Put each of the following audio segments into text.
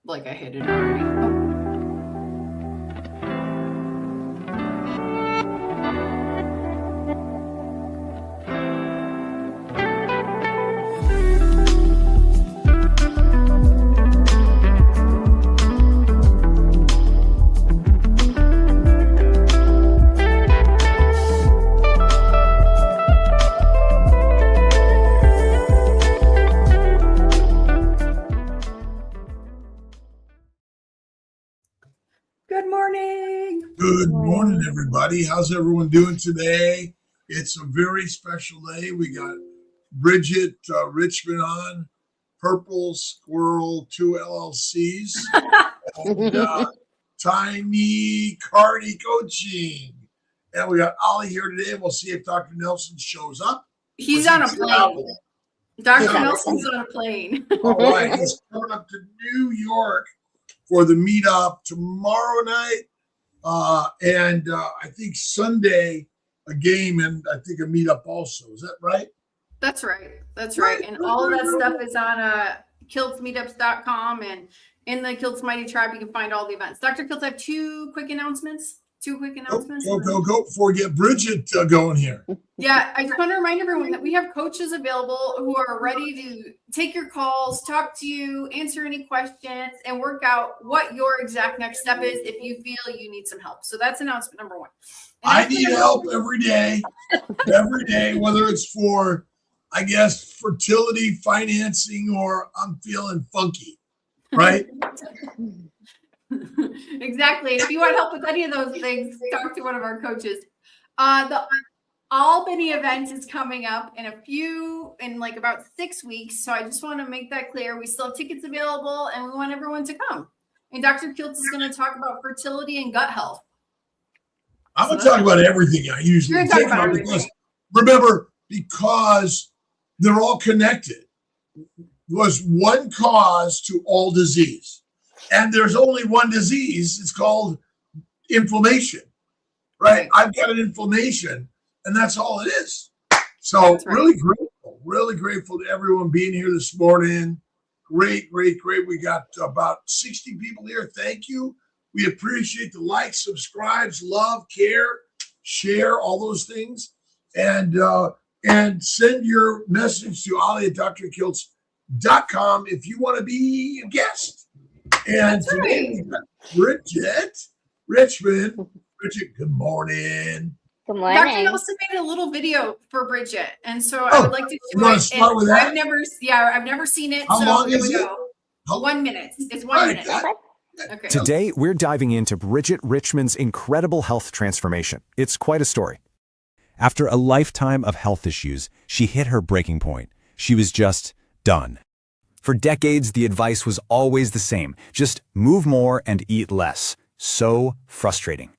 like I hit it already. Oh. Good morning, everybody. How's everyone doing today? It's a very special day. We got Bridget Richmond on, Purple Squirrel 2 LLCs, and Tiny Cardi Coaching. And we got Ollie here today. We'll see if Dr. Nelson shows up. He's on a plane. Dr. Nelson's on a plane. All right. He's coming up to New York for the meetup tomorrow night. And I think Sunday a game and I think a meetup also. Is that right? That's right. That's right. And all of that stuff is on KiltzMeetups.com, and in the Kiltz Mighty Tribe, you can find all the events. Dr. Kiltz, I have two quick announcements. Go before we get Bridget going here. Yeah, I just want to remind everyone that we have coaches available who are ready to take your calls, talk to you, answer any questions, and work out what your exact next step is if you feel you need some help. So that's announcement number one. I need help every day, whether it's for, I guess, fertility, financing, or I'm feeling funky, right? Exactly. If you want help with any of those things, talk to one of our coaches. The Albany event is coming up in like about 6 weeks. So I just want to make that clear. We still have tickets available and we want everyone to come. And Dr. Kiltz is going to talk about fertility and gut health. I'm going to talk about everything I usually think about because they're all connected. Was one cause to all disease. And there's only one disease. It's called inflammation, right? I've got an inflammation, and that's all it is. So really grateful to everyone being here this morning. Great. We got about 60 people here. Thank you. We appreciate the likes, subscribes, love, care, share, all those things. And send your message to Ollie at DrKiltz.com if you want to be a guest. And today we got Bridget Richmond. Bridget, good morning. Good morning. Dr. Nelson made a little video for Bridget, and so I would like to you want to start with that? I've never seen it. How long is it? 1 minute. It's 1 minute. Okay. Today, we're diving into Bridget Richmond's incredible health transformation. It's quite a story. After a lifetime of health issues, she hit her breaking point. She was just done. For decades, the advice was always the same. Just move more and eat less. So frustrating.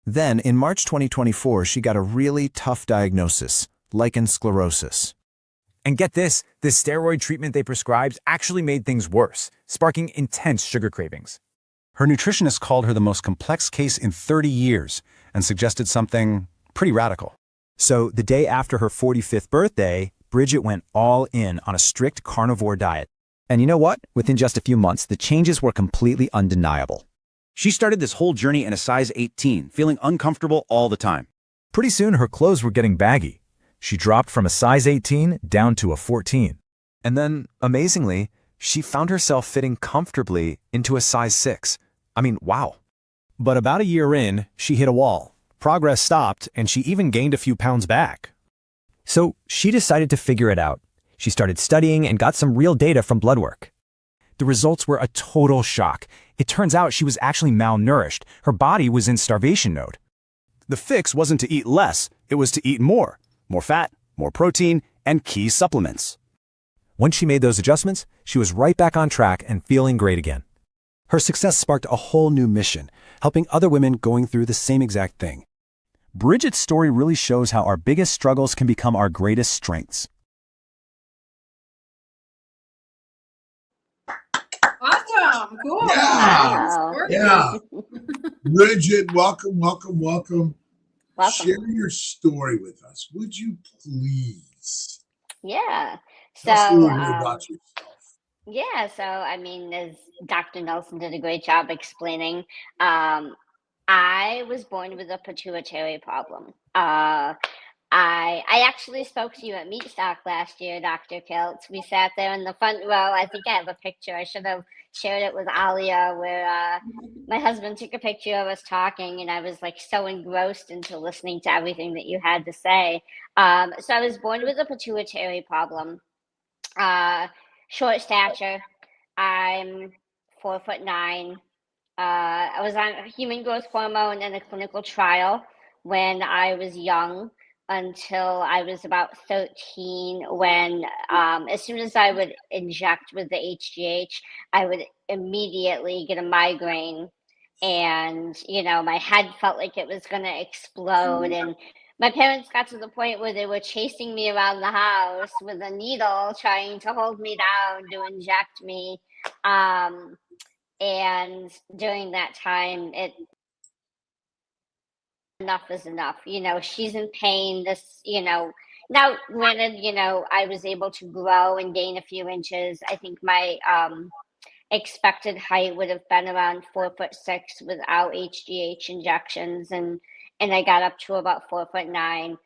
Then, in March 2024, she got a really tough diagnosis, lichen sclerosis. And get this, the steroid treatment they prescribed actually made things worse, sparking intense sugar cravings. Her nutritionist called her the most complex case in 30 years and suggested something pretty radical. So, the day after her 45th birthday, Bridget went all in on a strict carnivore diet. And you know what? Within just a few months, the changes were completely undeniable. She started this whole journey in a size 18, feeling uncomfortable all the time. Pretty soon, her clothes were getting baggy. She dropped from a size 18 down to a 14. And then, amazingly, she found herself fitting comfortably into a size 6. I mean, wow. But about a year in, she hit a wall. Progress stopped, and she even gained a few pounds back. So she decided to figure it out. She started studying and got some real data from blood work. The results were a total shock. It turns out she was actually malnourished. Her body was in starvation mode. The fix wasn't to eat less, it was to eat more. More fat, more protein, and key supplements. Once she made those adjustments, she was right back on track and feeling great again. Her success sparked a whole new mission, helping other women going through the same exact thing. Bridget's story really shows how our biggest struggles can become our greatest strengths. Awesome. Cool. Yeah. Bridget, welcome. Share your story with us, would you please? Yeah. Tell us a little bit about yourself. Yeah, so I mean, as Dr. Nelson did a great job explaining, I was born with a pituitary problem. I actually spoke to you at Meatstock last year, Dr. Kiltz. We sat there in the front row. I think I have a picture. I should have shared it with Alia, where my husband took a picture of us talking, and I was like so engrossed into listening to everything that you had to say. So I was born with a pituitary problem. Short stature. I'm 4'9". I was on human growth hormone in a clinical trial when I was young until I was about 13, when as soon as I would inject with the HGH, I would immediately get a migraine, and my head felt like it was going to explode. And my parents got to the point where they were chasing me around the house with a needle trying to hold me down to inject me. And during that time, enough is enough. She's in pain. Now granted, I was able to grow and gain a few inches. I think my expected height would have been around 4'6" without HGH injections, and I got up to about 4'9".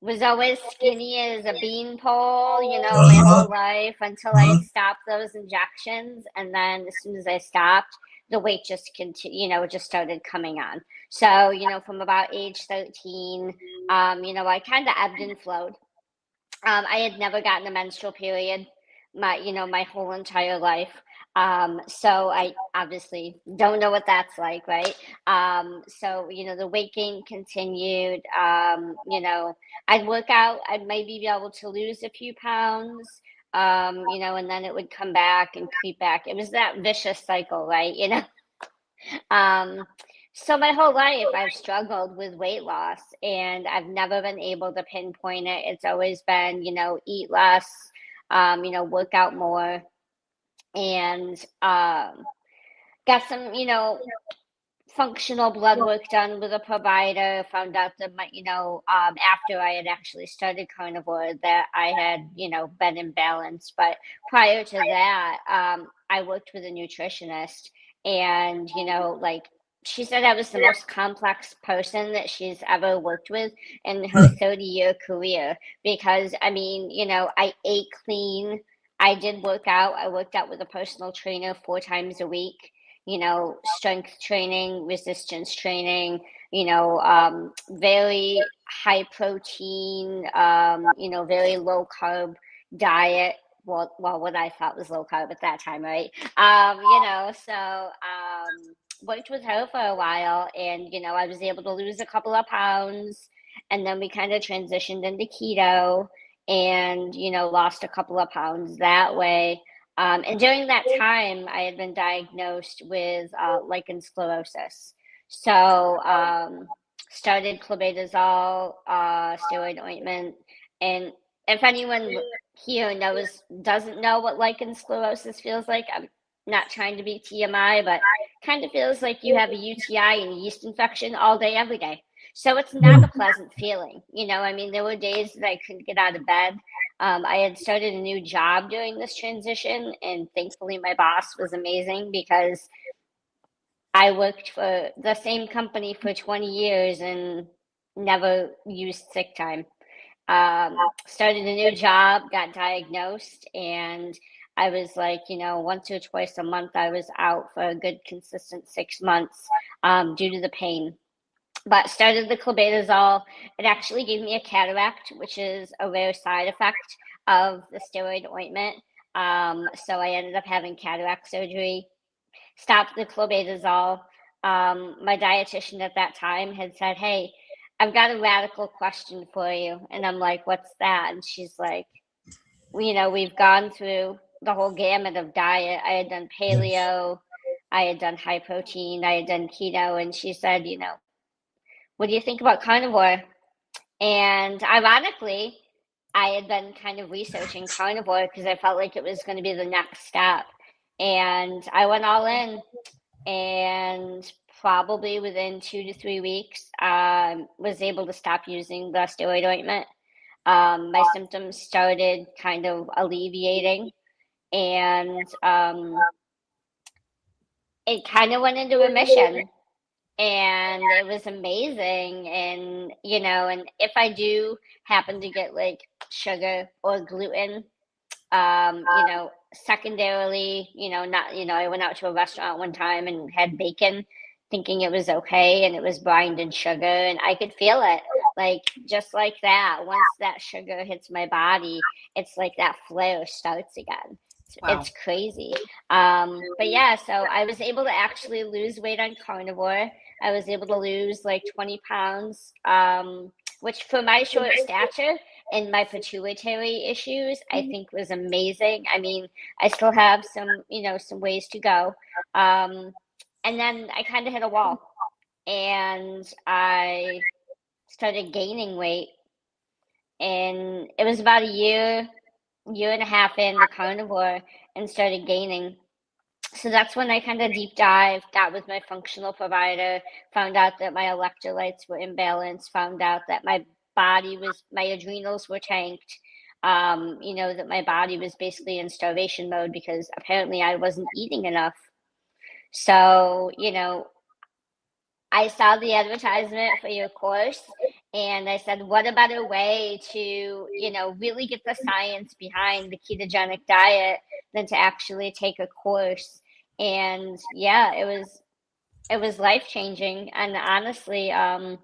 Was always skinny as a beanpole, my whole life until I stopped those injections. And then as soon as I stopped, the weight just continued, just started coming on. So, from about age 13, I kind of ebbed and flowed. I had never gotten a menstrual period my whole entire life. So I obviously don't know what that's like, right? So, the weight gain continued. I'd work out, I'd maybe be able to lose a few pounds, and then it would come back and creep back. It was that vicious cycle, right? So my whole life I've struggled with weight loss, and I've never been able to pinpoint it. It's always been, eat less, work out more, and got some, functional blood work done with a provider. Found out that after I had actually started Carnivore, that I had, been imbalanced. But prior to that, I worked with a nutritionist, and, she said I was the most complex person that she's ever worked with in her 30-year career, because, I ate clean. I did work out. I worked out with a personal trainer 4 times a week, strength training, resistance training, very high protein, very low carb diet. Well, what I thought was low carb at that time, right? So worked with her for a while, and, I was able to lose a couple of pounds, and then we kind of transitioned into keto, and, lost a couple of pounds that way. And during that time, I had been diagnosed with lichen sclerosis. So started clobetasol, steroid ointment. And if anyone here doesn't know what lichen sclerosis feels like, I'm not trying to be TMI, but kind of feels like you have a UTI and a yeast infection all day, every day. So it's not a pleasant feeling. There were days that I couldn't get out of bed. I had started a new job during this transition, and thankfully my boss was amazing, because I worked for the same company for 20 years and never used sick time. Started a new job, got diagnosed, and I was like, once or twice a month, I was out for a good consistent 6 months due to the pain. But started the clobetasol. It actually gave me a cataract, which is a rare side effect of the steroid ointment. So I ended up having cataract surgery. Stopped the clobetasol. My dietitian at that time had said, "Hey, I've got a radical question for you." And I'm like, "What's that?" And she's like, well, we've gone through the whole gamut of diet. I had done paleo, I had done high protein, I had done keto. And she said, "What do you think about carnivore?" And ironically, I had been kind of researching carnivore because I felt like it was going to be the next step. And I went all in, and probably within 2 to 3 weeks, was able to stop using the steroid ointment. My symptoms started kind of alleviating. and it kind of went into remission, and it was amazing. And and if I do happen to get like sugar or gluten, secondarily, not, I went out to a restaurant one time and had bacon thinking it was okay, and it was brined in sugar, and I could feel it, like just like that. Once that sugar hits my body, it's like that flare starts again. Wow. It's crazy. But yeah, so I was able to actually lose weight on carnivore. I was able to lose like 20 pounds, which for my short stature and my pituitary issues, I think was amazing. I mean, I still have some ways to go. And then I kind of hit a wall, and I started gaining weight. And it was about a year and a half in the carnivore, and started gaining. So that's when I kind of deep dived, got with my functional provider, found out that my electrolytes were imbalanced, found out that my adrenals were tanked, that my body was basically in starvation mode because apparently I wasn't eating enough. So, I saw the advertisement for your course, and I said, what a better way to, really get the science behind the ketogenic diet than to actually take a course. And yeah, it was life-changing. And honestly, I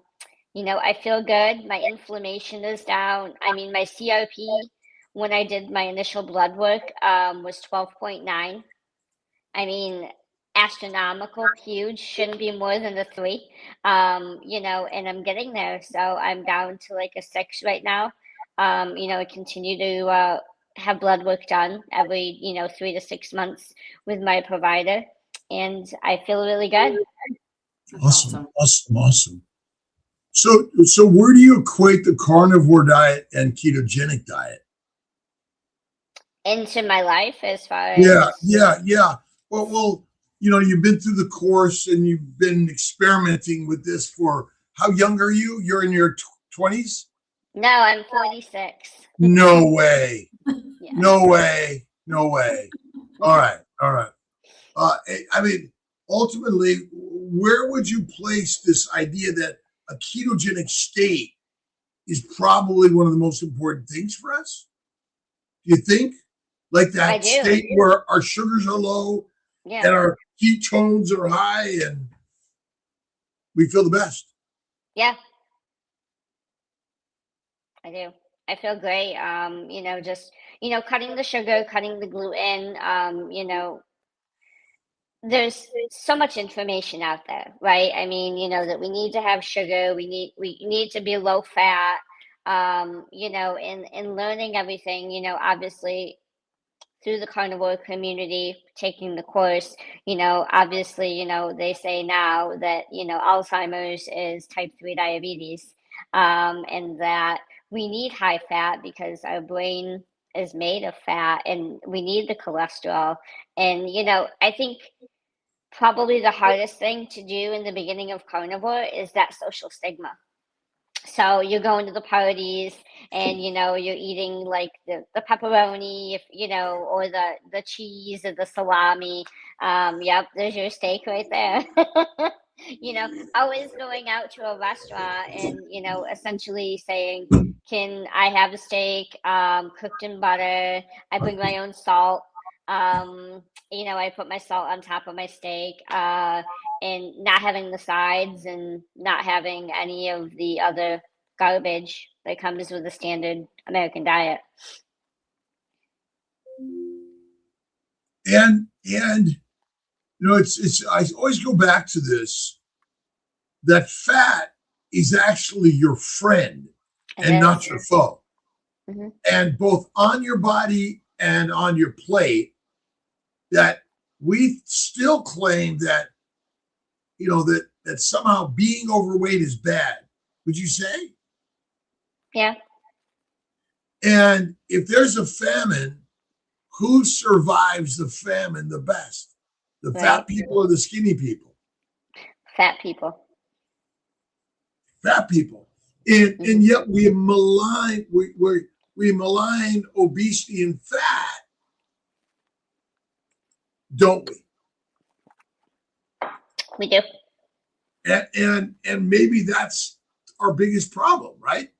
feel good. My inflammation is down. I mean, my CRP when I did my initial blood work was 12.9. I mean, astronomical, huge, shouldn't be more than a 3. And I'm getting there. So I'm down to like a 6 right now. I continue to have blood work done every, 3 to 6 months with my provider, and I feel really good. Awesome. So where do you equate the carnivore diet and ketogenic diet Into my life as far as yeah. Well, you've been through the course and you've been experimenting with this for how young are you? You're in your 20s? No, I'm 46. No way. Yeah. No way. All right. I mean, ultimately, where would you place this idea that a ketogenic state is probably one of the most important things for us? Do you think? Like that state where our sugars are low, and our ketones are high, and we feel the best. Yeah, I do. I feel great. Just, cutting the sugar, cutting the gluten, there's so much information out there, right? I mean, that we need to have sugar, we need to be low fat, in learning everything, obviously through the carnivore community, taking the course, obviously, they say now that, Alzheimer's is type 3 diabetes, and that we need high fat because our brain is made of fat, and we need the cholesterol. And, I think probably the hardest thing to do in the beginning of carnivore is that social stigma. So you're going to the parties, and you're eating like the pepperoni, or the cheese or the salami. Yep, there's your steak right there. Always going out to a restaurant and essentially saying, can I have a steak cooked in butter? I bring my own salt. I put my salt on top of my steak, and not having the sides and not having any of the other garbage that comes with a standard American diet. And it's I always go back to this, that fat is actually your friend and not your foe. Mm-hmm. And both on your body and on your plate, that we still claim that, that somehow being overweight is bad. Would you say? Yeah. And if there's a famine, who survives the famine the best? The fat people or the skinny people? Fat people. Fat people. And yet we malign obesity and fat don't we? We do. And maybe that's our biggest problem, right?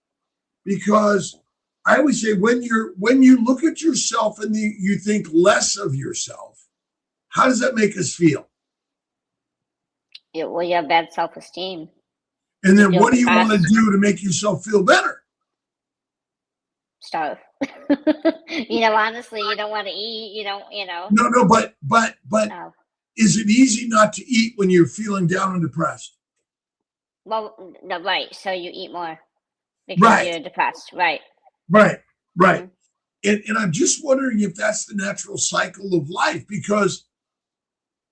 Because I always say when you look at yourself and you think less of yourself, how does that make us feel? Well, you have bad self-esteem. And then what do you want to do to make yourself feel better? Starve. Honestly, you don't want to eat. No, but No. is it easy not to eat when you're feeling down and depressed? Well, no, right. So you eat more because you're depressed, right? Right. Mm-hmm. And I'm just wondering if that's the natural cycle of life, because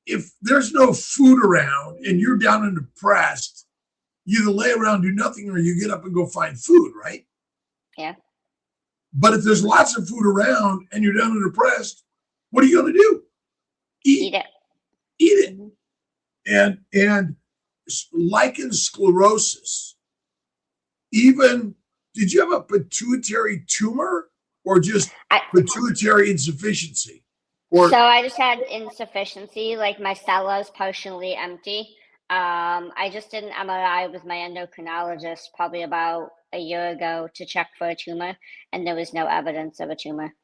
if there's no food around and you're down and depressed, you either lay around, do nothing, or you get up and go find food, right? Yeah. But if there's lots of food around and you're down and depressed, what are you going to do? Eat it. Eat it. Mm-hmm. And lichen sclerosis, even, did you have a pituitary tumor or just pituitary insufficiency? So I just had insufficiency, like my cella is partially empty. I just did an MRI with my endocrinologist probably about a year ago to check for a tumor, and there was no evidence of a tumor.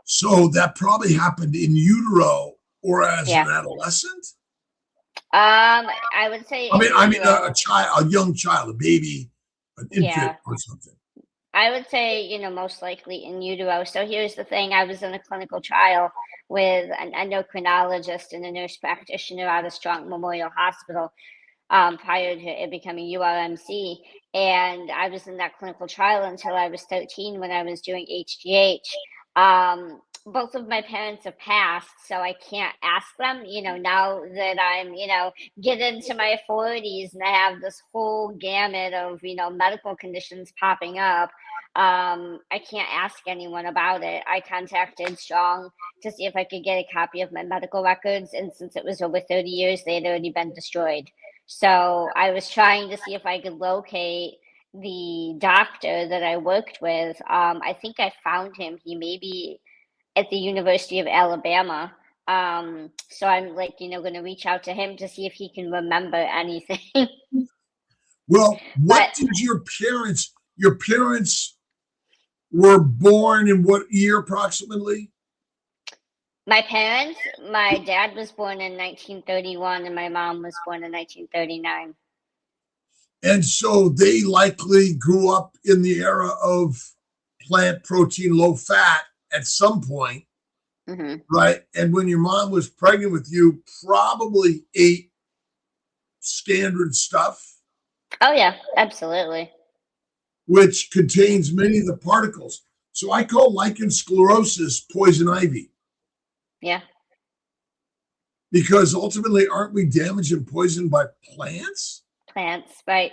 So that probably happened in utero or as an adolescent? I would say. I mean, a young child, a baby, an infant or something. I would say, most likely in utero. So here's the thing. I was in a clinical trial with an endocrinologist and a nurse practitioner out of Strong Memorial Hospital prior to it becoming URMC. And I was in that clinical trial until I was 13 when I was doing HGH. Both of my parents have passed, so I can't ask them, now that I'm, getting into my 40s and I have this whole gamut of, medical conditions popping up. I can't ask anyone about it. I contacted Strong to see if I could get a copy of my medical records. And since it was over 30 years, they had already been destroyed. So I was trying to see if I could locate the doctor that I worked with. I think I found him. He may be at the University of Alabama. So I'm going to reach out to him to see if he can remember anything. Well, did your parents were born in what year approximately? My parents, my dad was born in 1931 and my mom was born in 1939. And so they likely grew up in the era of plant protein, low fat at some point, right? And when your mom was pregnant with you, probably ate standard stuff. Oh, yeah, absolutely. Which contains many of the particles. So I call lichen sclerosis poison ivy. Yeah. Because ultimately, aren't we damaged and poisoned by plants? Plants, right.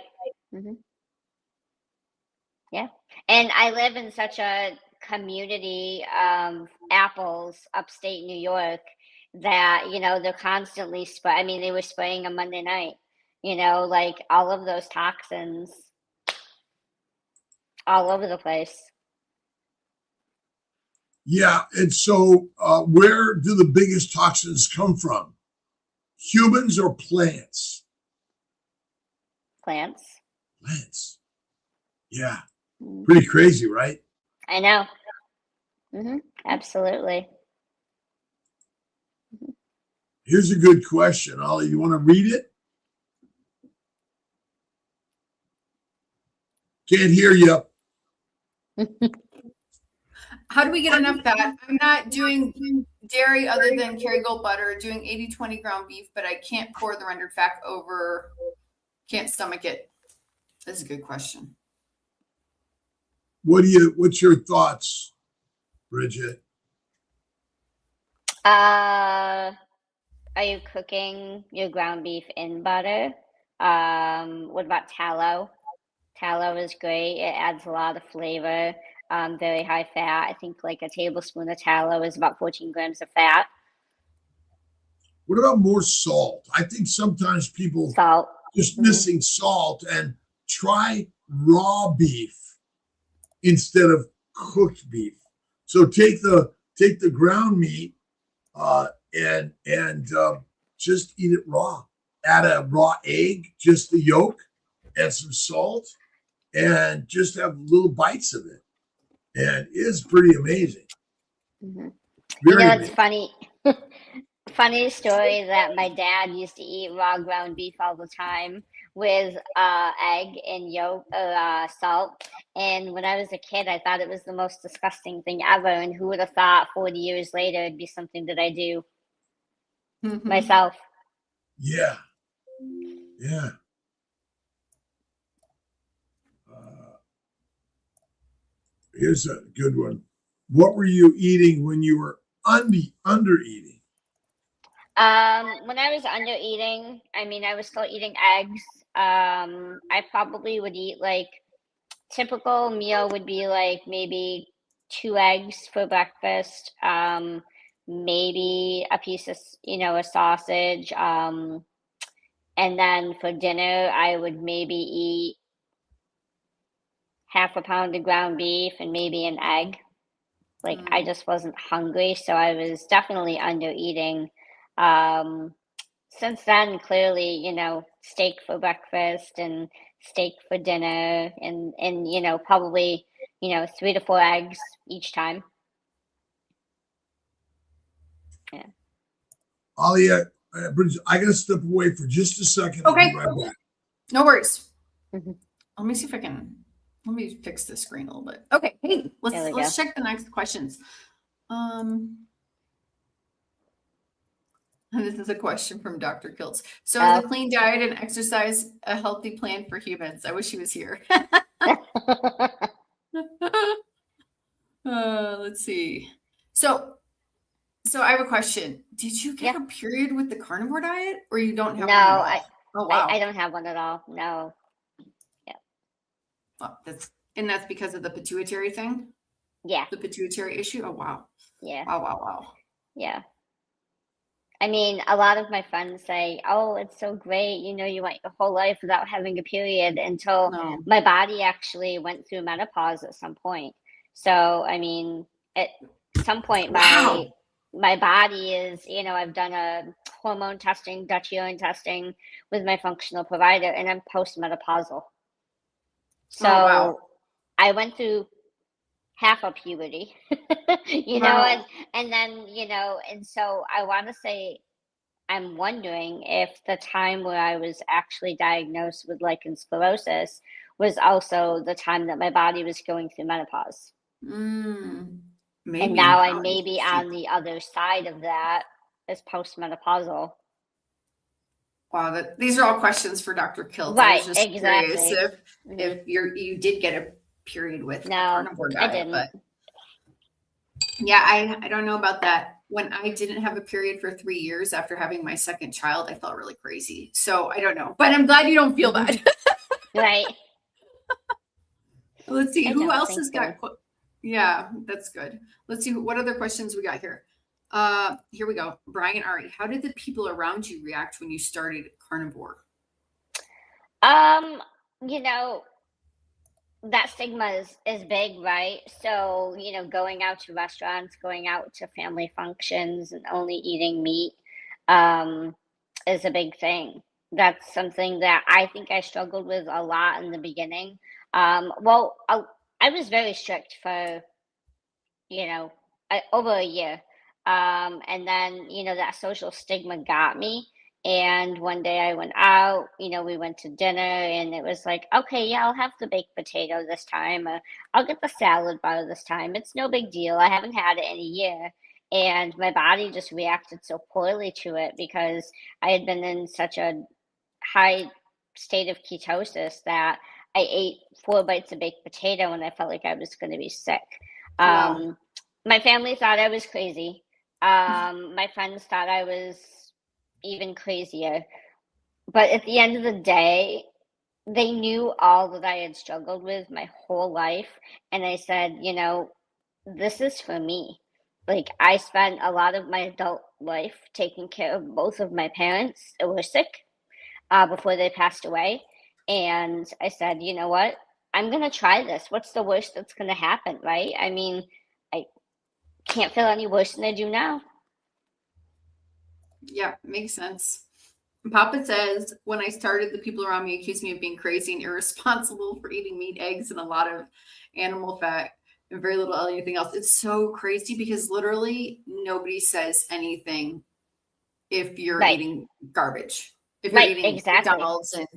Yeah. And I live in such a community of apples upstate New York that, they're constantly they were spraying on Monday night, all of those toxins all over the place. Yeah. And so where do the biggest toxins come from? Humans or plants? Plants. Yeah. Pretty crazy, right? I know. Absolutely. Here's a good question, Ollie. You want to read it? Can't hear you. How do we get enough fat? I'm not doing dairy other than Kerrygold butter, doing 80-20 ground beef, but I can't pour the rendered fat over, can't stomach it. That's a good question. What's your thoughts, Bridget? Are you cooking your ground beef in butter? What about tallow? Tallow is great. It adds a lot of flavor. Very high fat. I think like a tablespoon of tallow is about 14 grams of fat. What about more salt? I think sometimes people just missing salt, and try raw beef instead of cooked beef. So take the ground meat and just eat it raw. Add a raw egg, just the yolk, and some salt, and just have little bites of it. And it's pretty amazing. Mm-hmm. Very It's amazing. funny. Funny story that my dad used to eat raw ground beef all the time with egg and yolk, salt. And when I was a kid, I thought it was the most disgusting thing ever. And who would have thought 40 years later it'd be something that I do myself? Yeah. Yeah. Here's a good one. What were you eating when you were under eating? When I was under eating, I was still eating eggs. I probably would eat like typical meal would be like maybe 2 eggs for breakfast, maybe a piece of, a sausage. And then for dinner, I would maybe eat half a pound of ground beef and maybe an egg. Like I just wasn't hungry, so I was definitely under eating. Since then, clearly, steak for breakfast and steak for dinner and probably, 3 to 4 eggs each time. Yeah. Alia, Bridget, I got to step away for just a second. Okay. I'll be right back. No worries. Mm-hmm. Let me see if I can. Let me fix the screen a little bit. Okay. Hey, let's check the next questions. This is a question from Dr. Kiltz. So is a clean diet and exercise a healthy plan for humans? I wish he was here. Let's see. So I have a question. Did you get a period with the carnivore diet, or you don't have one at all? I don't have one at all. No. Yeah. Oh, that's because of the pituitary thing? Yeah. The pituitary issue? Oh, wow. Yeah. Wow. Yeah. A lot of my friends say, oh, it's so great. You went your whole life without having a period until my body actually went through menopause at some point. So, at some point, my body is, I've done a hormone testing, Dutch urine testing with my functional provider, and I'm postmenopausal. So I went through half of puberty, and then, and so I want to say, I'm wondering if the time where I was actually diagnosed with lichen sclerosis was also the time that my body was going through menopause. Maybe. And now I may be on the other side of that as postmenopausal. Wow, these are all questions for Dr. Kiltz. Right, I was just exactly. curious if you did get a period with carnivore diet. I didn't. But yeah, I don't know about that. When I didn't have a period for 3 years after having my second child, I felt really crazy. So I don't know, but I'm glad you don't feel bad. Right. Let's see who else has got. Yeah, that's good. Let's see what other questions we got here. Here we go. Brian Ari, how did the people around you react when you started carnivore? That stigma is big, right? So, going out to restaurants, going out to family functions and only eating meat is a big thing. That's something that I think I struggled with a lot in the beginning. I was very strict for, over a year. And then, that social stigma got me. And one day I went out, we went to dinner and it was like, okay, yeah, I'll have the baked potato this time. I'll get the salad bar this time. It's no big deal. I haven't had it in a year. And my body just reacted so poorly to it because I had been in such a high state of ketosis that I ate 4 bites of baked potato and I felt like I was going to be sick. Wow. My family thought I was crazy. My friends thought I was even crazier. But at the end of the day, they knew all that I had struggled with my whole life. And I said, this is for me. Like, I spent a lot of my adult life taking care of both of my parents who were sick before they passed away. And I said, you know what? I'm going to try this. What's the worst that's going to happen, right? I can't feel any worse than I do now. Yeah, makes sense. Papa says, when I started, the people around me accused me of being crazy and irresponsible for eating meat, eggs, and a lot of animal fat and very little anything else. It's so crazy because literally nobody says anything if you're eating garbage. If you're eating McDonald's and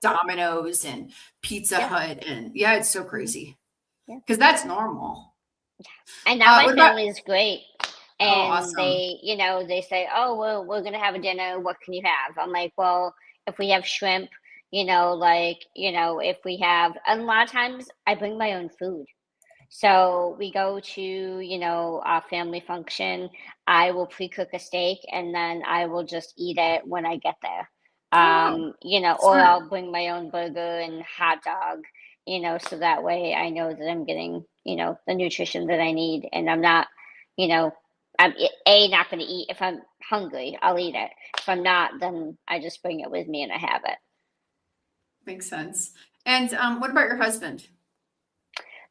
Domino's and Pizza Hut and it's so crazy. Because that's normal. And now my family is great. And awesome. they, they say, oh, we're going to have a dinner. What can you have? I'm like, well, if we have shrimp, if we have, and a lot of times I bring my own food. So we go to, a family function. I will pre-cook a steak and then I will just eat it when I get there. Or I'll bring my own burger and hot dog, so that way I know that I'm getting, the nutrition that I need, and I'm not, I'm not going to eat. If I'm hungry, I'll eat it. If I'm not, then I just bring it with me and I have it. Makes sense. And what about your husband?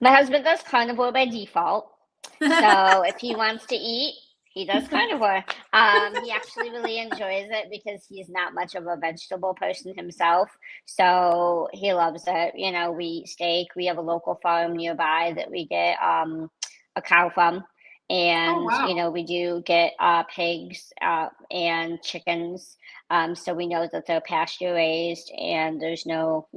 My husband does carnivore by default. So if he wants to eat, he does carnivore. He actually really enjoys it because he's not much of a vegetable person himself. So he loves it. We eat steak. We have a local farm nearby that we get a cow from. And, we do get pigs and chickens. So we know that they're pasture-raised and there's no,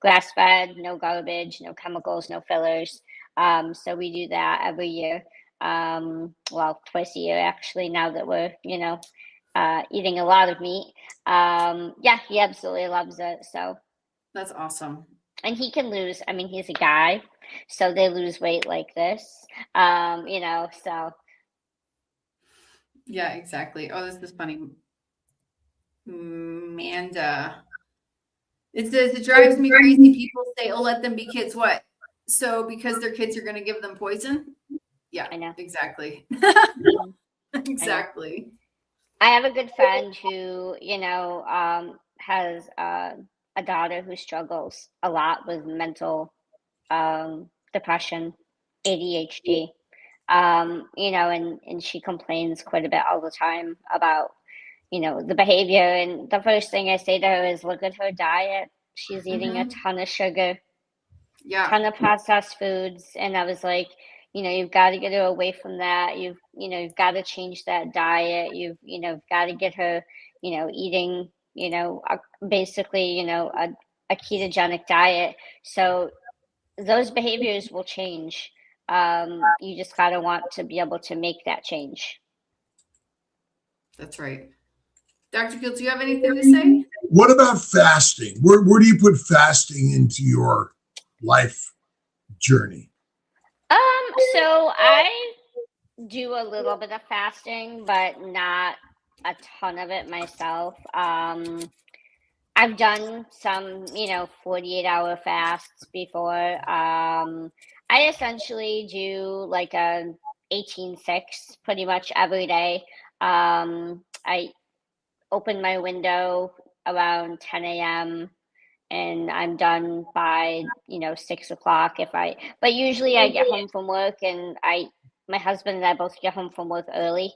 grass-fed, no garbage, no chemicals, no fillers. So we do that every year. Twice a year, actually, now that we're, eating a lot of meat. He absolutely loves it. So that's awesome. And he can lose, he's a guy, so they lose weight like this, so. Yeah, exactly. Oh, this is funny. Amanda. It says, it drives me crazy. People say, oh, let them be kids. What? So because they're kids, you're going to give them poison? Yeah, I know. Exactly. Exactly. I have a good friend who, has a daughter who struggles a lot with mental depression, ADHD, and she complains quite a bit all the time about, the behavior. And the first thing I say to her is, look at her diet. She's eating a ton of sugar, ton of processed foods. And I was like, you've got to get her away from that. You've got to change that diet. You've got to get her, eating, basically, a ketogenic diet. So those behaviors will change. You just got to want to be able to make that change. That's right. Dr. Kiltz, do you have anything to say? What about fasting? Where do you put fasting into your life journey? So I do a little bit of fasting, but not a ton of it myself. I've done some, 48-hour fasts before. I essentially do like a 18-6 pretty much every day. I open my window around 10 a.m. and I'm done by, 6 o'clock but usually I get home from work and my husband and I both get home from work early.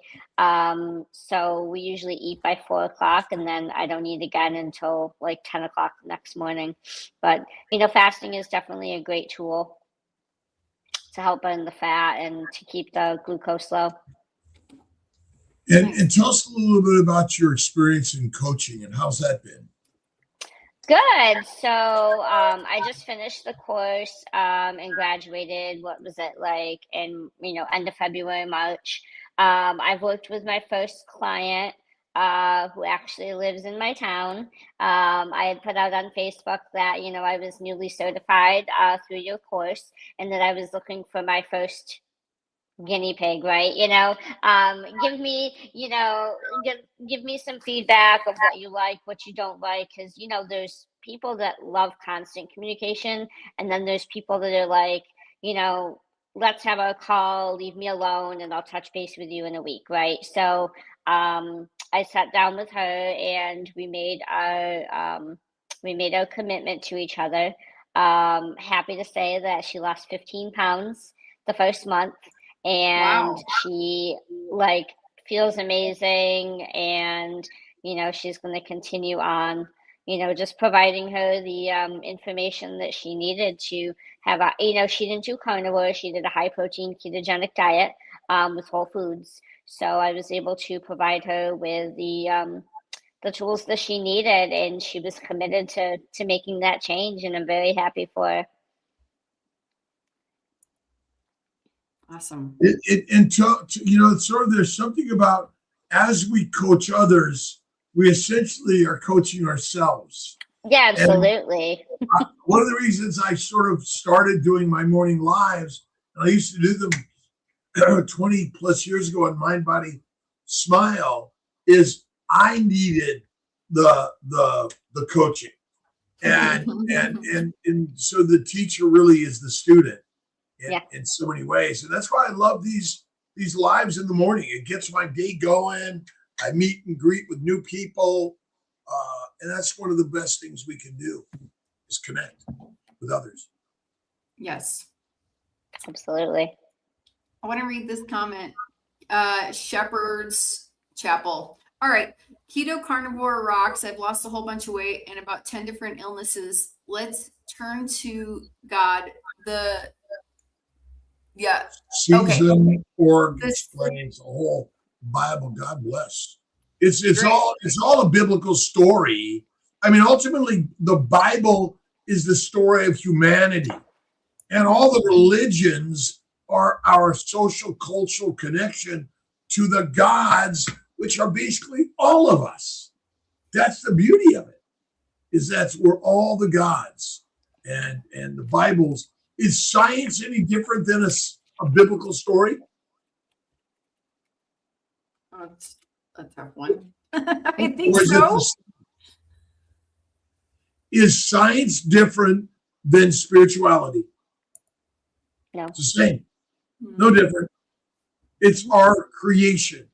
So we usually eat by 4 o'clock and then I don't eat again until like 10 o'clock the next morning. But, fasting is definitely a great tool to help burn the fat and to keep the glucose low. And tell us a little bit about your experience in coaching and how's that been? Good. So I just finished the course and graduated. What was it like in end of February, March? I've worked with my first client who actually lives in my town. I had put out on Facebook that I was newly certified through your course and that I was looking for my first guinea pig, right? Give me, give me some feedback of what you like, what you don't like, because there's people that love constant communication, and then there's people that are like, let's have a call, leave me alone, and I'll touch base with you in a week, right? So I sat down with her, and we made our commitment to each other. Happy to say that she lost 15 pounds the first month. And she feels amazing, and she's going to continue on, just providing her the information that she needed to have she didn't do carnivore, she did a high protein ketogenic diet with whole foods. So I was able to provide her with the tools that she needed, and she was committed to making that change, and I'm very happy for her. Awesome. There's something about, as we coach others, we essentially are coaching ourselves. Yeah, absolutely. And one of the reasons I sort of started doing my morning lives, and I used to do them 20 plus years ago on Mind, Body, Smile, is I needed the coaching, and so the teacher really is the student in so many ways, and that's why I love these lives in the morning. It gets my day going. I meet and greet with new people, and that's one of the best things we can do, is connect with others. Yes, absolutely. I want to read this comment. Shepherd's Chapel. All right. Keto carnivore rocks. I've lost a whole bunch of weight and about 10 different illnesses. Let's turn to God. Season or explains the whole Bible. God bless. It's all a biblical story. I mean, ultimately, the Bible is the story of humanity, and all the religions are our social cultural connection to the gods, which are basically all of us. That's the beauty of it, is that we're all the gods. And the Bible's, is science any different than a biblical story? Oh, it's a tough one. I think so. Is science different than spirituality? No. It's the same. No different. It's our creation.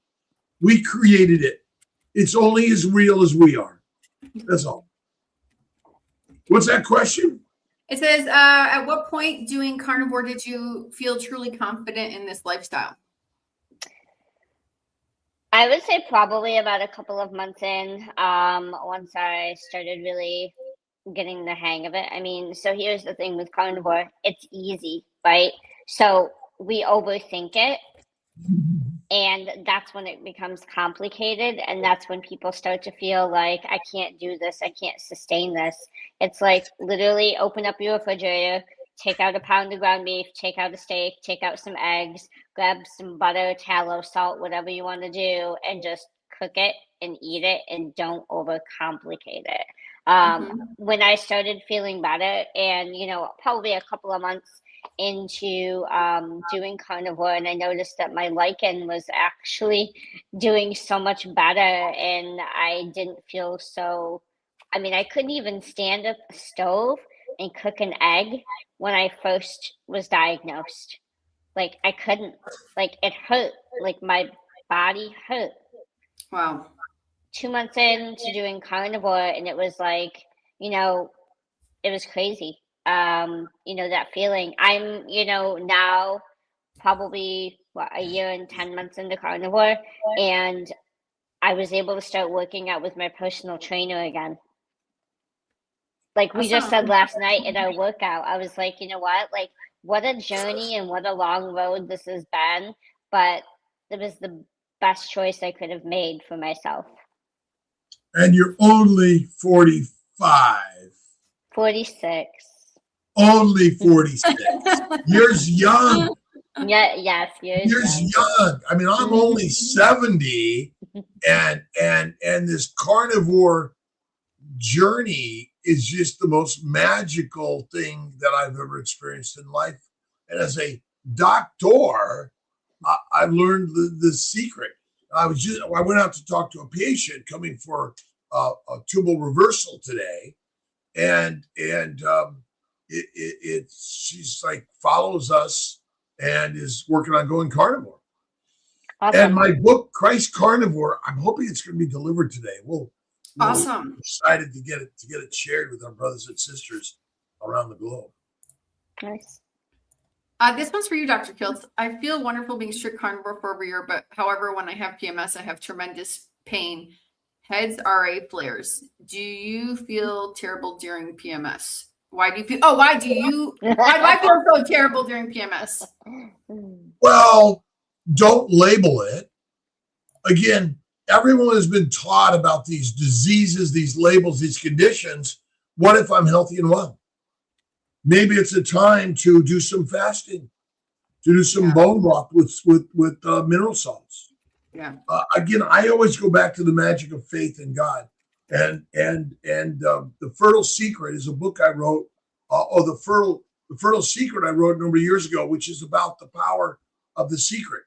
We created it. It's only as real as we are. That's all. What's that question? It says, at what point doing carnivore did you feel truly confident in this lifestyle? I would say probably about a couple of months in, once I started really getting the hang of it. I mean, so here's the thing with carnivore. It's easy, right? So we overthink it. And that's when it becomes complicated. And that's when people start to feel like, I can't do this. I can't sustain this. It's like literally open up your refrigerator, take out a pound of ground beef, take out a steak, take out some eggs, grab some butter, tallow, salt, whatever you want to do, and just cook it and eat it, and don't overcomplicate it. When I started feeling better, and, probably a couple of months into doing carnivore, and I noticed that my lichen was actually doing so much better, and I didn't feel so, I couldn't even stand at the stove and cook an egg when I first was diagnosed. Like, I couldn't, like, it hurt, like my body hurt. Wow. 2 months into doing carnivore, and it was like, it was crazy. That feeling. I'm, now probably a year and 10 months into carnivore, and I was able to start working out with my personal trainer again. Like we just said last night in our workout, I was like, you know what? Like, what a journey and what a long road this has been, but it was the best choice I could have made for myself. And you're only 45. 46. Only 46. You're young. Yeah, yes, you're young. I mean, I'm only 70, and this carnivore journey is just the most magical thing that I've ever experienced in life. And as a doctor, I've learned the secret. I went out to talk to a patient coming for a tubal reversal today, and she's like follows us and is working on going carnivore. Awesome. And my book, Christ Carnivore, I'm hoping it's going to be delivered today. We're excited to get it shared with our brothers and sisters around the globe. Nice. This one's for you, Dr. Kiltz. I feel wonderful being strict carnivore for over a year, but however, when I have PMS, I have tremendous pain. Heads, RA flares. Do you feel terrible during PMS? Why do you why do I feel so terrible during PMS? Well, don't label it. Again, everyone has been taught about these diseases, these labels, these conditions. What if I'm healthy and well? Maybe it's a time to do some fasting, to do some bone broth with mineral salts. Yeah. Again, I always go back to the magic of faith in God, and the Fertile Secret is a book I wrote, or the Fertile Secret I wrote a number of years ago, which is about the power of the secret.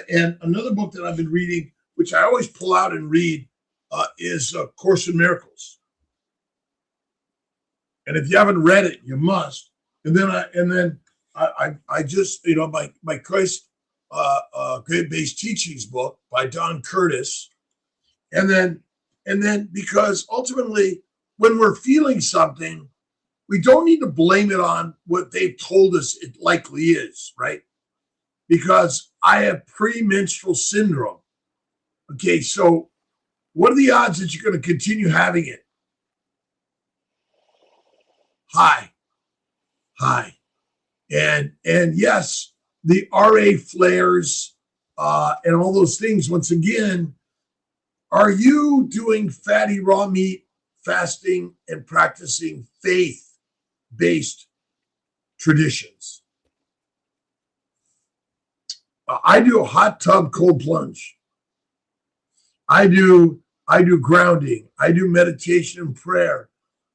And another book that I've been reading, which I always pull out and read, is Course in Miracles. And if you haven't read it, you must. And then I just, my Christ Great-Based Teachings book by Don Curtis. And then because ultimately when we're feeling something, we don't need to blame it on what they've told us it likely is, right? Because I have premenstrual syndrome. Okay, so what are the odds that you're going to continue having it? High. And yes, the RA flares and all those things, once again, are you doing fatty raw meat fasting and practicing faith-based traditions? I do a hot tub cold plunge. I do grounding. I do meditation and prayer.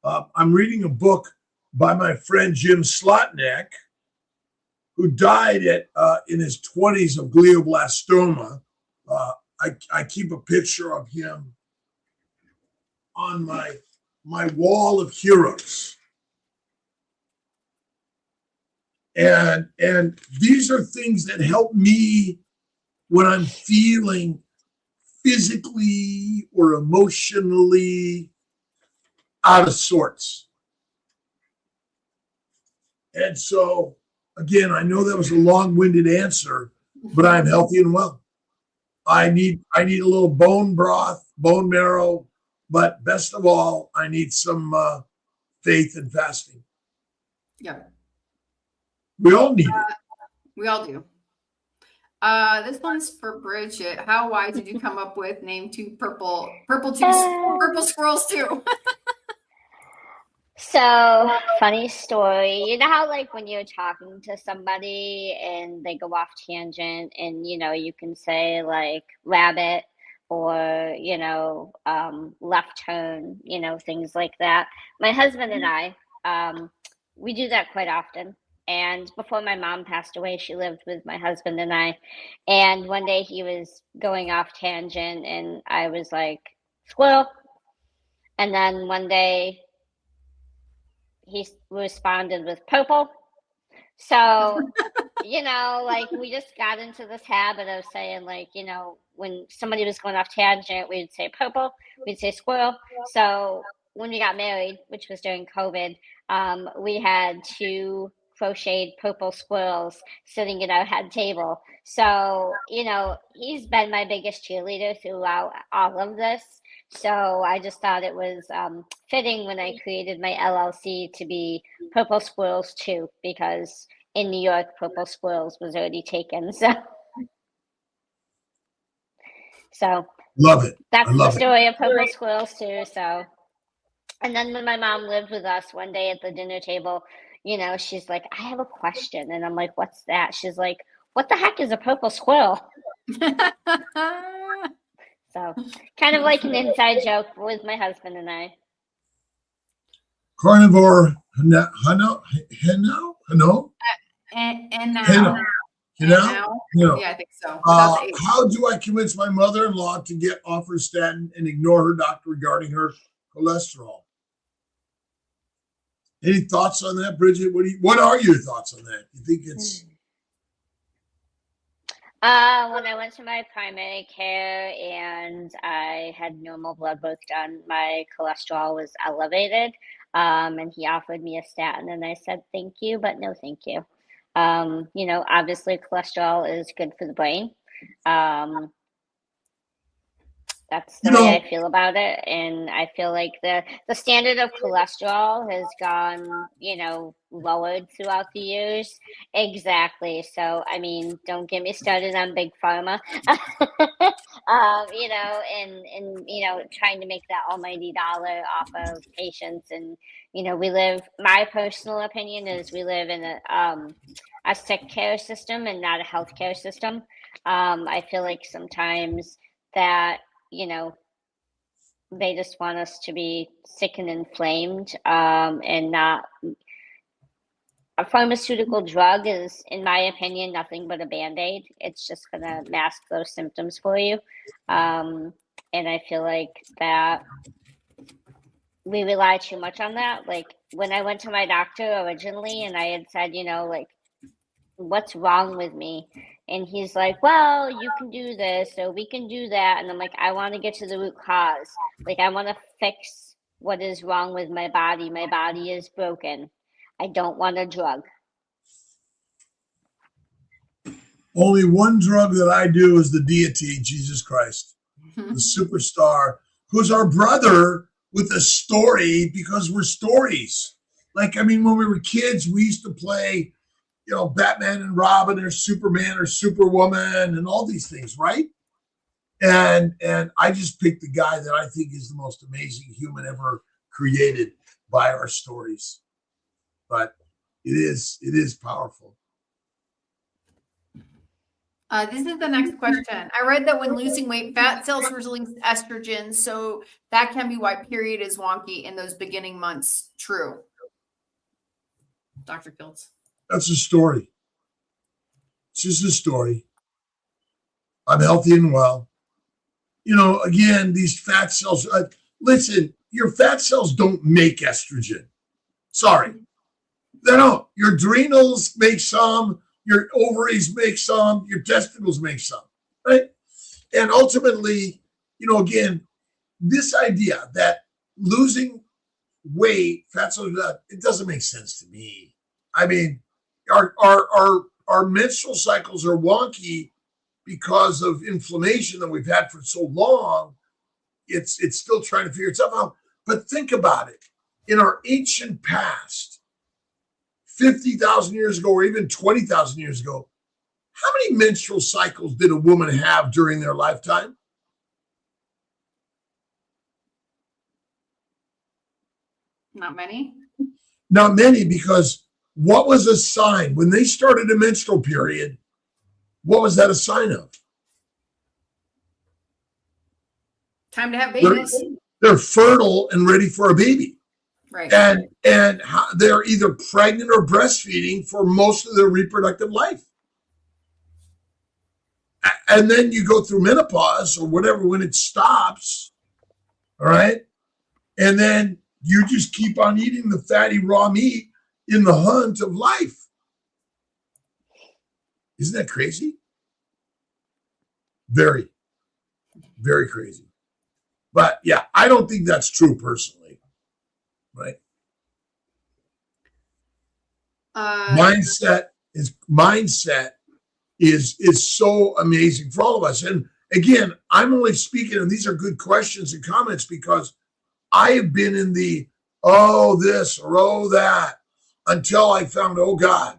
I'm reading a book by my friend Jim Slotnick, who died in his 20s of glioblastoma. I keep a picture of him on my wall of heroes. And these are things that help me when I'm feeling physically or emotionally out of sorts. And so, again, I know that was a long-winded answer, but I'm healthy and well. I need a little bone broth, bone marrow, but best of all, I need some faith and fasting. Yeah. We all need it. We all do. This one's for Bridget. How wise did you come up with name two purple squirrels too? So, funny story. You know how like when you're talking to somebody and they go off tangent and you can say like rabbit or left turn, things like that. My husband and I, we do that quite often. And before my mom passed away, she lived with my husband and I. And one day he was going off tangent and I was like, squirrel. And then one day he responded with purple. So, like we just got into this habit of saying like, when somebody was going off tangent, we'd say purple, we'd say squirrel. So when we got married, which was during COVID, we had 2 crocheted purple squirrels sitting at our head table. So, he's been my biggest cheerleader throughout all of this. So I just thought it was fitting when I created my LLC to be Purple Squirrels too, because in New York, Purple Squirrels was already taken. So Love it. That's the story of Purple Squirrels too. So, and then when my mom lived with us one day at the dinner table, she's like, I have a question. And I'm like, what's that? She's like, what the heck is a purple squirrel? So kind of like an inside joke with my husband and I. Carnivore, And now. Yeah, I think so. How do I convince my mother-in-law to get off her statin and ignore her doctor regarding her cholesterol? Any thoughts on that, Bridget? What are your thoughts on that? You think it's when I went to my primary care and I had normal blood work done, my cholesterol was elevated, and he offered me a statin, and I said thank you, but no thank you. Obviously cholesterol is good for the brain. That's the way I feel about it. And I feel like the standard of cholesterol has gone, lowered throughout the years. Exactly. So, I mean, don't get me started on big pharma, trying to make that almighty dollar off of patients. And, my personal opinion is we live in a sick care system and not a healthcare system. I feel like sometimes that, they just want us to be sick and inflamed, and not. A pharmaceutical drug is, in my opinion, nothing but a Band-Aid. It's just going to mask those symptoms for you. And I feel like that we rely too much on that. Like when I went to my doctor originally and I had said, what's wrong with me? And he's like, well, you can do this, or we can do that. And I'm like, I want to get to the root cause. Like, I want to fix what is wrong with my body. My body is broken. I don't want a drug. Only one drug that I do is the deity, Jesus Christ, the superstar, who's our brother with a story, because we're stories. Like, I mean, when we were kids, we used to play, Batman and Robin or Superman or Superwoman and all these things, right? And I just picked the guy that I think is the most amazing human ever created by our stories. But it is powerful. This is the next question. I read that when losing weight, fat cells release estrogen, so that can be why period is wonky in those beginning months. True. Dr. Kiltz. That's a story. It's just a story. I'm healthy and well. Again, these fat cells, listen, your fat cells don't make estrogen. Sorry. They don't. Your adrenals make some, your ovaries make some, your testicles make some, right? And ultimately, again, this idea that losing weight, fat cells, it doesn't make sense to me. I mean, our menstrual cycles are wonky because of inflammation that we've had for so long. It's still trying to figure itself out. But think about it. In our ancient past, 50,000 years ago, or even 20,000 years ago, how many menstrual cycles did a woman have during their lifetime? Not many. Not many, because what was a sign when they started a menstrual period? What was that a sign of? Time to have babies. They're fertile and ready for a baby. Right. And they're either pregnant or breastfeeding for most of their reproductive life. And then you go through menopause or whatever when it stops. All right. And then you just keep on eating the fatty raw meat in the hunt of life. Isn't that crazy? Very, very crazy. But yeah, I don't think that's true personally. Right. Mindset is so amazing for all of us. And again, I'm only speaking, and these are good questions and comments, because I have been in the oh this or oh that until I found oh God.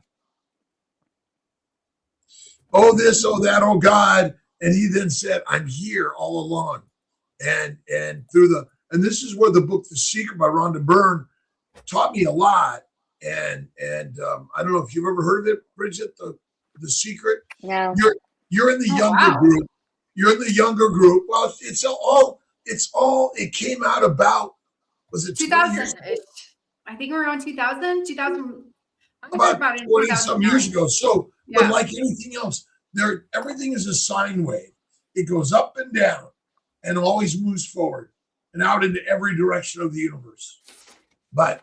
Oh this, oh that, oh God. And he then said, I'm here all along. And this is where the book The Secret by Rhonda Byrne taught me a lot. And I don't know if you've ever heard of it, Bridget, the Secret. No. You're in the younger group. You're in the younger group. Well, it came out about, was it 2000? I think around 2000. About 20 some years ago. So, yeah. But like anything else, everything is a sine wave. It goes up and down and always moves forward and out into every direction of the universe. But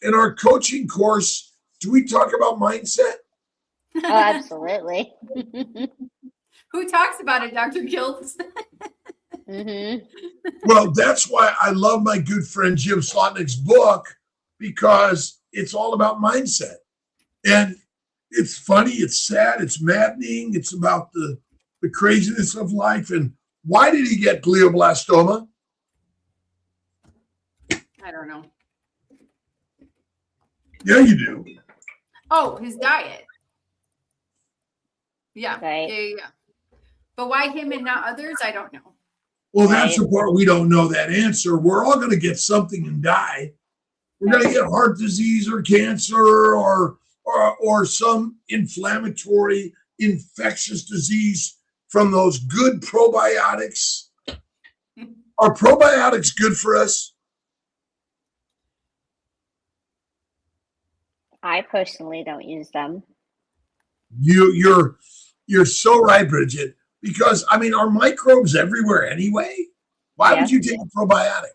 in our coaching course, do we talk about mindset? Oh, absolutely. Who talks about it, Dr. Kiltz? Mm-hmm. Well, that's why I love my good friend Jim Slotnick's book, because it's all about mindset. And it's funny, it's sad, it's maddening. It's about the craziness of life. And why did he get glioblastoma? I don't know. Yeah, you do. Oh, his diet. Yeah. Right. Yeah. But why him and not others? I don't know. Well, that's the part we don't know that answer. We're all going to get something and die. We're going to get heart disease or cancer or some inflammatory infectious disease from those good probiotics. Are probiotics good for us? I personally don't use them. You're so right, Bridget. Because I mean, are microbes everywhere anyway? Why would you take a probiotic?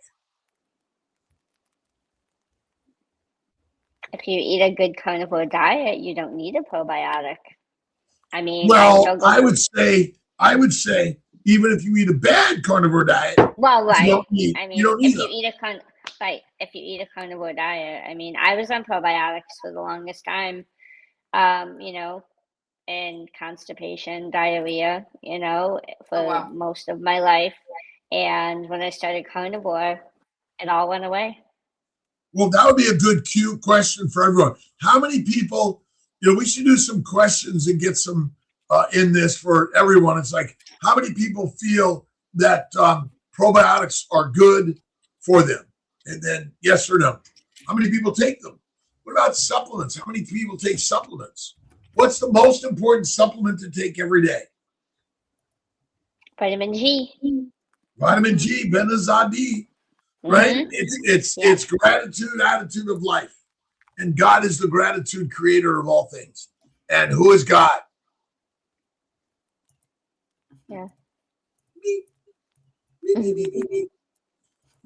If you eat a good carnivore diet, you don't need a probiotic. I mean, well, I would say, even if you eat a bad carnivore diet, well, right. You don't need if them. if you eat a carnivore diet, I mean, I was on probiotics for the longest time, and constipation, diarrhea, for most of my life. And when I started carnivore, it all went away. Well, that would be a good question for everyone. How many people, we should do some questions and get some in this for everyone. It's like, how many people feel that probiotics are good for them? And then yes or no. How many people take them? What about supplements? How many people take supplements? What's the most important supplement to take every day? Vitamin G. Vitamin G, Benazadi, right? It's gratitude, attitude of life. And God is the gratitude creator of all things. And who is God? Yeah. Me.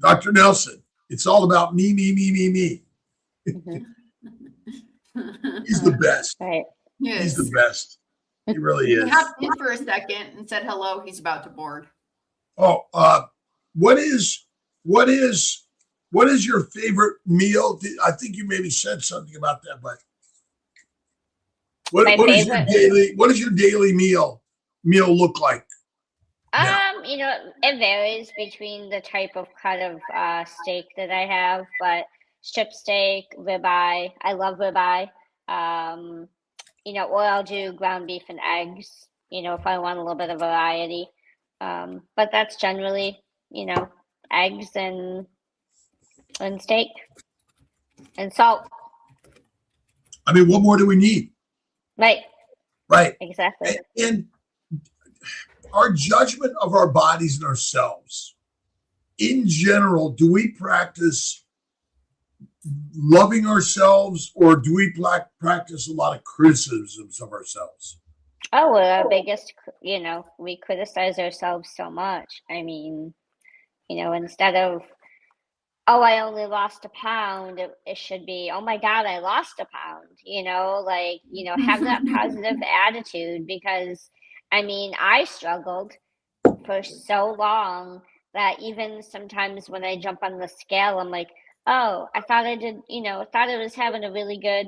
DoctorNelson. It's all about me. Mm-hmm. He's the best. Right. Yes. He's the best. He really is. He hopped in for a second and said hello. He's about to board. Oh, what is your favorite meal? I think you maybe said something about that, but what does your daily meal look like? It varies between the type of cut of steak that I have, but strip steak, ribeye. I love ribeye. Or I'll do ground beef and eggs, if I want a little bit of variety. But that's generally, eggs and steak and salt. I mean, what more do we need? Right. Exactly. And our judgment of our bodies and ourselves, in general, do we practice loving ourselves, or do we practice a lot of criticisms of ourselves? Oh, we're our biggest, we criticize ourselves so much. I mean, instead of, oh, I only lost a pound, it should be, oh my God, I lost a pound, have that positive attitude, because I struggled for so long that even sometimes when I jump on the scale, I'm like, oh, I thought I did, thought I was having a really good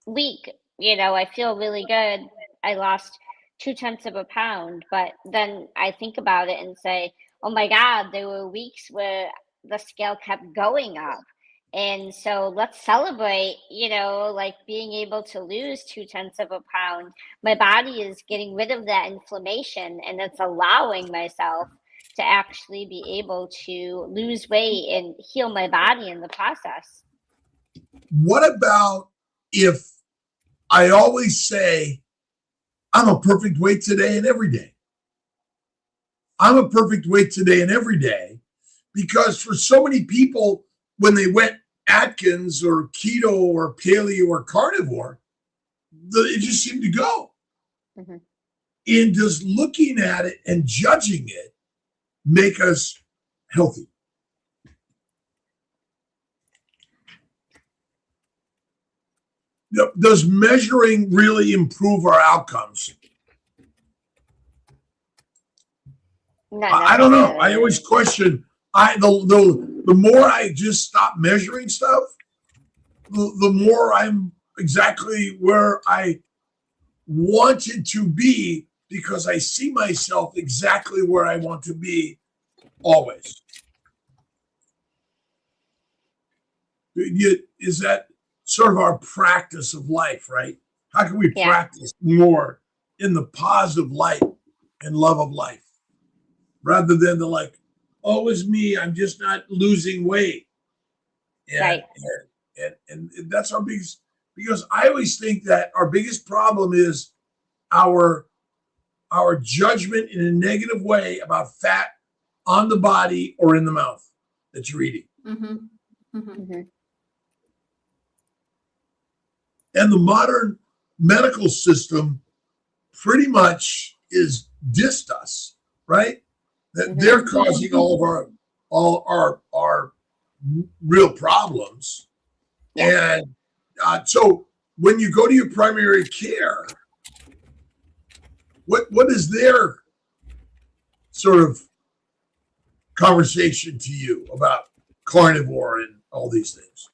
week. I feel really good. I lost 0.2 of a pound. But then I think about it and say, oh my God, there were weeks where the scale kept going up. And so let's celebrate, being able to lose 0.2 of a pound. My body is getting rid of that inflammation, and it's allowing myself to actually be able to lose weight and heal my body in the process. What about if I always say, I'm a perfect weight today and every day? I'm a perfect weight today and every day, because for so many people, when they went Atkins or keto or paleo or carnivore, it just seemed to go. Mm-hmm. And just looking at it and judging it make us healthy? Does measuring really improve our outcomes? I don't know. I always question. The more I just stop measuring stuff, the more I'm exactly where I wanted to be because I see myself exactly where I want to be always. Is that sort of our practice of life, right? How can we practice more in the positive light and love of life rather than the like, oh, it's me, I'm just not losing weight. And, and that's our biggest, because I always think that our biggest problem is our judgment in a negative way about fat on the body or in the mouth that you're eating. And the modern medical system pretty much is dissed us, right? That they're causing all our real problems. And so when you go to your primary care, what is their sort of conversation to you about carnivore and all these things?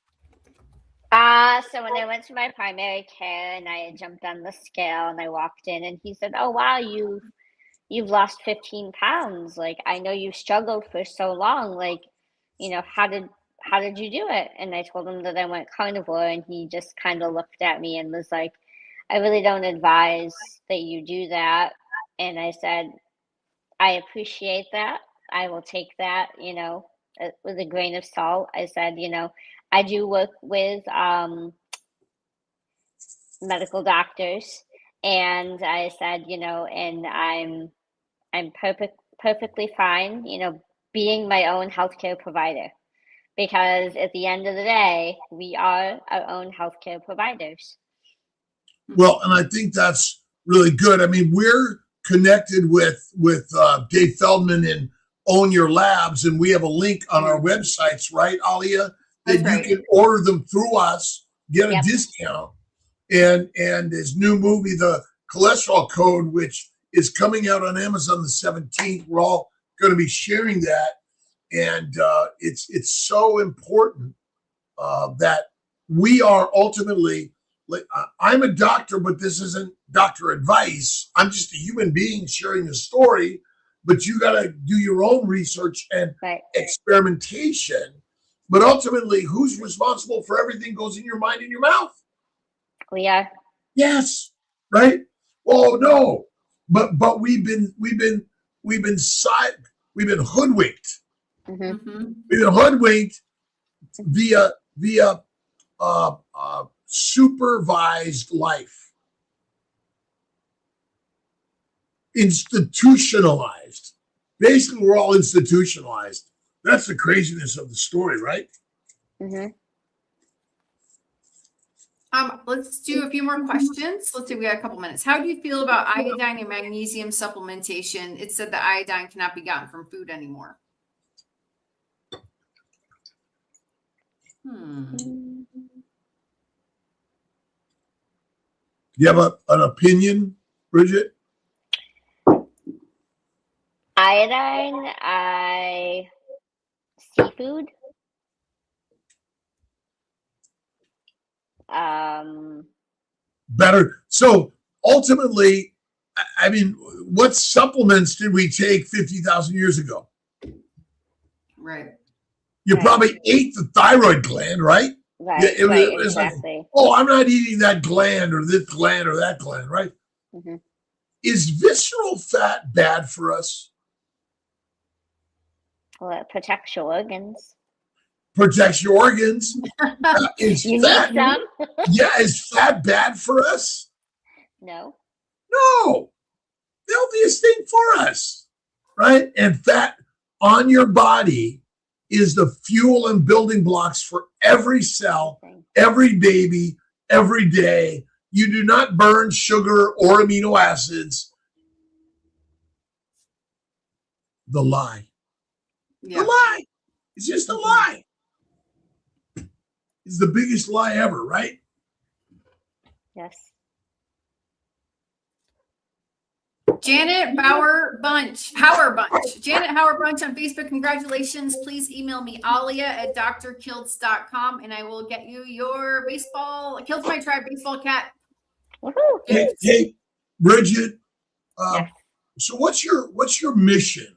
So when I went to my primary care and I had jumped on the scale and I walked in and he said, "Oh wow, you've lost 15 pounds. Like, I know you struggled for so long. Like, you know, how did you do it?" And I told him that I went carnivore, and he just kind of looked at me and was like, "I really don't advise that you do that." And I said, "I appreciate that. I will take that, you know, with a grain of salt." I said, "You know, I do work with medical doctors." And I said, you know, and I'm perfectly fine, you know, being my own healthcare provider, because at the end of the day, we are our own healthcare providers. Well, and I think that's really good. I mean, we're connected with Dave Feldman and Own Your Labs, and we have a link on our websites, right, Alia, that you can order them through us, get a discount, and his new movie, The Cholesterol Code, which is coming out on Amazon the 17th. We're all going to be sharing that, and it's so important that we are ultimately. Like, I'm a doctor, but this isn't doctor advice. I'm just a human being sharing a story, but you got to do your own research and experimentation. But ultimately, who's responsible for everything goes in your mind and your mouth? We are. Yes, right? Oh no, but we've been hoodwinked. We've been hoodwinked via supervised life, institutionalized. Basically, we're all institutionalized. That's the craziness of the story, right? Let's do a few more questions. Let's see, we got a couple minutes. How do you feel about iodine and magnesium supplementation? It said that iodine cannot be gotten from food anymore. Do you have an opinion, Bridget? Iodine, seafood. Better. So ultimately, I mean, what supplements did we take 50,000 years ago? Right. You probably ate the thyroid gland, right? Right. Yeah, right. it's Exactly. Like, oh, I'm not eating that gland or this gland or that gland, right? Is visceral fat bad for us? Well, it protects your organs. Protects your organs. Is You fat, need some. is fat bad for us? No. No. The healthiest thing for us, right? And fat on your body is the fuel and building blocks for every cell, every baby, every day. You do not burn sugar or amino acids. The lie. The lie. It's just a lie. It's the biggest lie ever, right? Yes. Janet Hauer Bunch. Janet Hauer Bunch on Facebook. Congratulations. Please email me, alia@drkiltz.com, and I will get you your Kiltz My Tribe baseball cap. Hey, Bridget. Yes. So what's your mission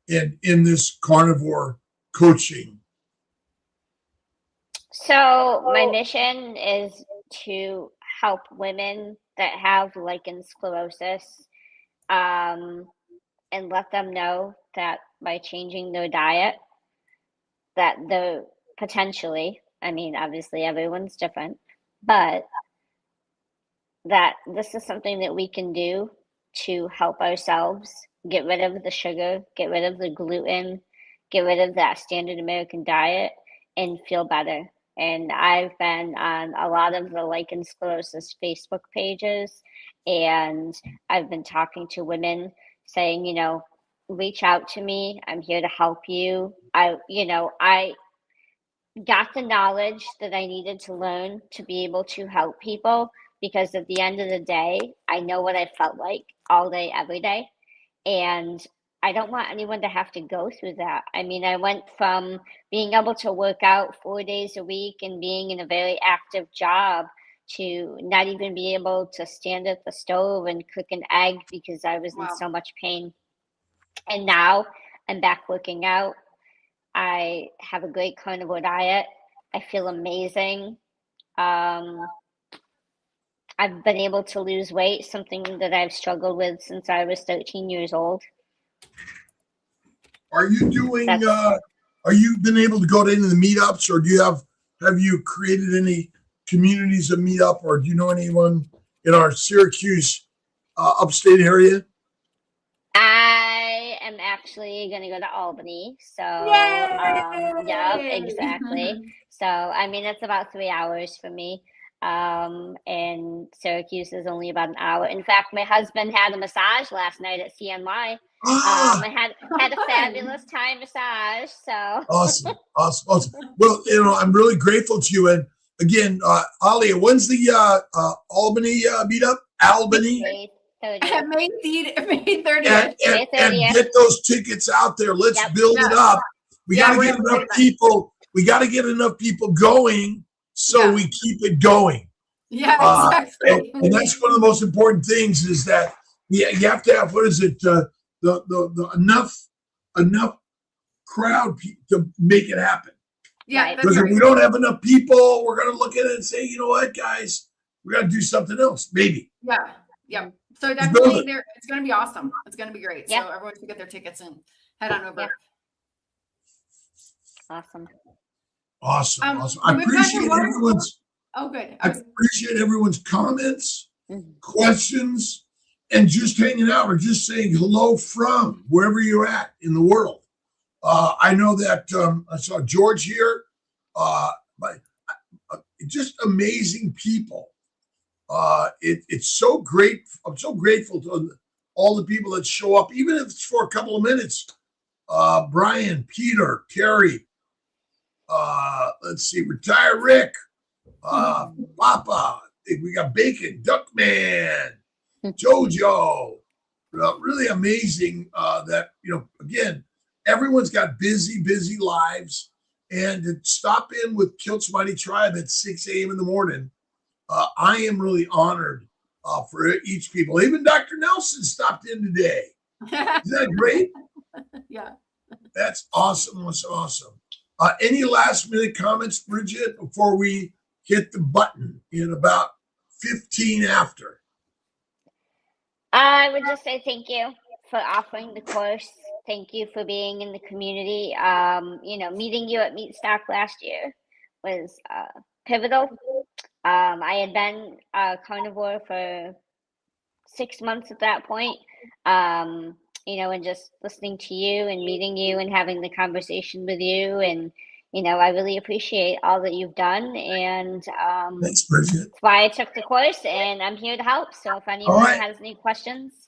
in this carnivore coaching? So my mission is to help women that have lichen sclerosis, and let them know that by changing their diet, that they're potentially, I mean, obviously everyone's different, but that this is something that we can do to help ourselves get rid of the sugar, get rid of the gluten, get rid of that standard American diet, and feel better. And I've been on a lot of the lichen sclerosis Facebook pages, and I've been talking to women saying, you know, reach out to me. I'm here to help you. I got the knowledge that I needed to learn to be able to help people, because at the end of the day, I know what I felt like all day, every day. And I don't want anyone to have to go through that. I mean, I went from being able to work out 4 days a week and being in a very active job to not even be able to stand at the stove and cook an egg because I was in so much pain. And now I'm back working out. I have a great carnivore diet. I feel amazing. I've been able to lose weight, something that I've struggled with since I was 13 years old. Are you doing? Are you been able to go to any of the meetups, or have you created any communities of meetup, or do you know anyone in our Syracuse upstate area? I am actually going to go to Albany. So, yeah, exactly. So, I mean, it's about 3 hours for me. And Syracuse is only about an hour. In fact, my husband had a massage last night at CNY. I had a fabulous Thai massage. So awesome. Well, I'm really grateful to you. And again, Alia, when's the Albany meetup? Albany. May 30th. May 30th. And get those tickets out there. Let's build it up. We got to get enough people. We got to get enough people going, so we keep it going. Yeah, exactly. And that's one of the most important things, is that you have to have, the enough crowd to make it happen. Yeah, because if we don't have enough people, we're going to look at it and say, you know what, guys, we got to do something else, maybe. Yeah. So definitely, it's going to be awesome. It's going to be great. So everyone should get their tickets and head on over. Awesome. I appreciate everyone's. Oh, good. I appreciate everyone's comments, questions, and just hanging out, or just saying hello from wherever you're at in the world. I know that I saw George here. Just amazing people. It's so great. I'm so grateful to all the people that show up, even if it's for a couple of minutes. Brian, Peter, Terry. Let's see, Retire Rick, Papa. We got Bacon, Duckman, Jojo. Really amazing that, again, everyone's got busy lives, and to stop in with Kiltz Mighty Tribe at 6 a.m. in the morning. I am really honored for each people. Even DoctorNelson stopped in today. Isn't that great? Yeah. That's awesome. That's awesome. Any last minute comments, Bridget, before we hit the button in about 15 after? I would just say thank you for offering the course. Thank you for being in the community. Meeting you at Meat Stock last year was pivotal. I had been carnivore for 6 months at that point. And just listening to you and meeting you and having the conversation with you. And, I really appreciate all that you've done. And thanks, Bridget. That's why I took the course, and I'm here to help. So if anyone has any questions.